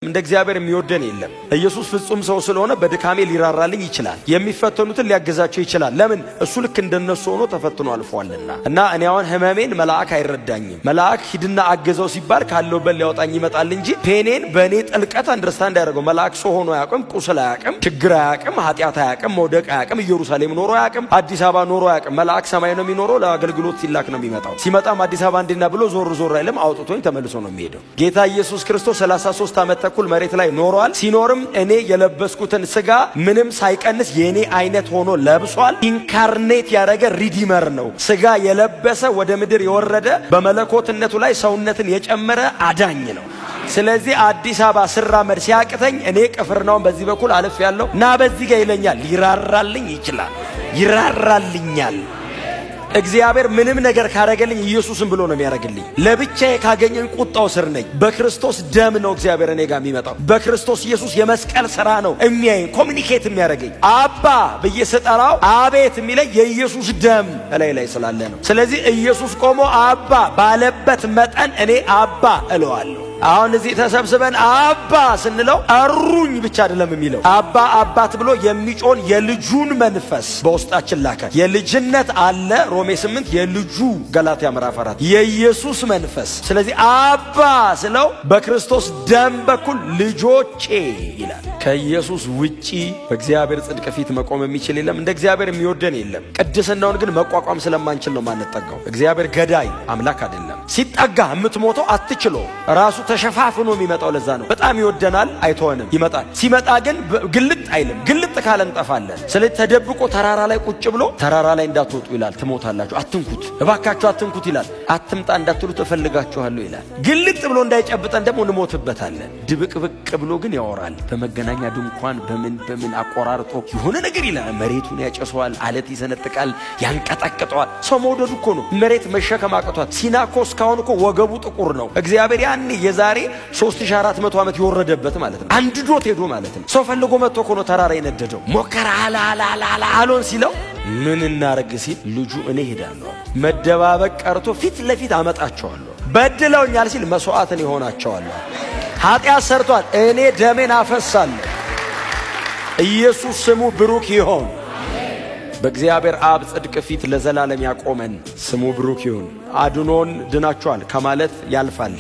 እንደ እግዚአብሔር የሚወደን የለም። ኢየሱስ ፍጹም ሰው ስለሆነ በድካሜ ሊራራልኝ ይችላል። የሚፈተኑትን ሊያገዛቸው ይችላል። ለምን? እሱ ልክ እንደነሱ ሆኖ ተፈትኖ አልፏልና። እና እኔ አሁን ህመሜን መልአክ አይረዳኝም። መልአክ ሂድና አገዘው ሲባል ካለውበት ሊያወጣኝ ይመጣል እንጂ ፔኔን በእኔ ጥልቀት አንደርስታንድ ያደርገው። መልአክ ሰው ሆኖ አያውቅም፣ ቁስል አያውቅም፣ ችግር አያውቅም፣ ኃጢአት አያውቅም፣ መውደቅ አያውቅም፣ ኢየሩሳሌም ኖሮ አያውቅም፣ አዲስ አበባ ኖሮ አያውቅም። መልአክ ሰማይ ነው የሚኖረው። ለአገልግሎት ሲላክ ነው የሚመጣው። ሲመጣም አዲስ አበባ እንዲና ብሎ ዞር ዞር አይልም። አውጥቶኝ ተመልሶ ነው የሚሄደው። ጌታ ኢየሱስ ክርስቶስ 33 ዓመት ተኩል መሬት ላይ ኖሯል። ሲኖርም እኔ የለበስኩትን ስጋ ምንም ሳይቀንስ የኔ አይነት ሆኖ ለብሷል። ኢንካርኔት ያደረገ ሪዲመር ነው። ስጋ የለበሰ ወደ ምድር የወረደ በመለኮትነቱ ላይ ሰውነትን የጨመረ አዳኝ ነው። ስለዚህ አዲስ አበባ ስራመድ ሲያቅተኝ እኔ ቅፍርናውን በዚህ በኩል አልፍ ያለው እና በዚህ ጋር ይለኛል። ይራራልኝ ይችላል፣ ይራራልኛል። እግዚአብሔር ምንም ነገር ካረገልኝ ኢየሱስን ብሎ ነው የሚያረግልኝ። ለብቻዬ ካገኘኝ ቁጣው ስር ነኝ። በክርስቶስ ደም ነው እግዚአብሔር እኔ ጋር የሚመጣው። በክርስቶስ ኢየሱስ የመስቀል ሥራ ነው የሚያየኝ፣ ኮሚኒኬት የሚያረገኝ። አባ ብዬ ስጠራው አቤት የሚለኝ የኢየሱስ ደም ላይ ስላለ ነው። ስለዚህ ኢየሱስ ቆሞ አባ ባለበት መጠን እኔ አባ እለዋለሁ። አሁን እዚህ ተሰብስበን አባ ስንለው አሩኝ ብቻ አይደለም የሚለው። አባ አባት ብሎ የሚጮን የልጁን መንፈስ በውስጣችን ላከ። የልጅነት አለ ሮሜ 8፣ የልጁ ገላትያ ምዕራፍ 4፣ የኢየሱስ መንፈስ። ስለዚህ አባ ስለው በክርስቶስ ደም በኩል ልጆቼ ይላል። ከኢየሱስ ውጪ በእግዚአብሔር ጽድቅ ፊት መቆም የሚችል የለም። እንደ እግዚአብሔር የሚወደን የለም። ቅድስናውን ግን መቋቋም ስለማንችል ነው ማንጠጋው። እግዚአብሔር ገዳይ አምላክ አይደለም። ሲጠጋ የምትሞተው አትችሎ ራሱ ተሸፋፍኖ የሚመጣው። ለዛ ነው በጣም ይወደናል፣ አይተወንም፣ ይመጣል። ሲመጣ ግን ግልጥ አይልም። ግልጥ ካለ እንጠፋለን። ስለዚህ ተደብቆ ተራራ ላይ ቁጭ ብሎ ተራራ ላይ እንዳትወጡ ይላል። ትሞታላችሁ፣ አትንኩት፣ እባካችሁ አትንኩት ይላል። አትምጣ እንዳትሉት እፈልጋችኋለሁ ይላል። ግልጥ ብሎ እንዳይጨብጠን ደግሞ እንሞትበታለን። ድብቅብቅ ብሎ ግን ያወራል። በመገናኛ ድንኳን በምን አቆራርጦ የሆነ ነገር ይላል። መሬቱን ያጨሰዋል፣ አለት ይሰነጥቃል፣ ያንቀጠቅጠዋል። ሰው መውደዱ እኮ ነው መሬት መሸከም አቅቷት። ሲናኮ እስካሁን እኮ ወገቡ ጥቁር ነው። እግዚአብሔር ያን የዛሬ 3400 ዓመት የወረደበት ማለት ነው። አንድዶት ሄዶ ማለት ነው። ሰው ፈልጎ መጥቶ እኮ ነው ተራራ የነደደው። ሞከራ አሎን ሲለው ምን እናርግ ሲል ልጁ እኔ ሄዳለሁ፣ መደባበቅ ቀርቶ ፊት ለፊት አመጣቸዋለሁ፣ በድለውኛል ሲል መስዋዕትን ይሆናቸዋለሁ። ኃጢአት ሰርቷል፣ እኔ ደሜን አፈሳለሁ። ኢየሱስ ስሙ ብሩክ ይሁን። በእግዚአብሔር አብ ጽድቅ ፊት ለዘላለም ያቆመን ስሙ ብሩክ ይሁን። አድኖን ድናችኋል ከማለት ያልፋል።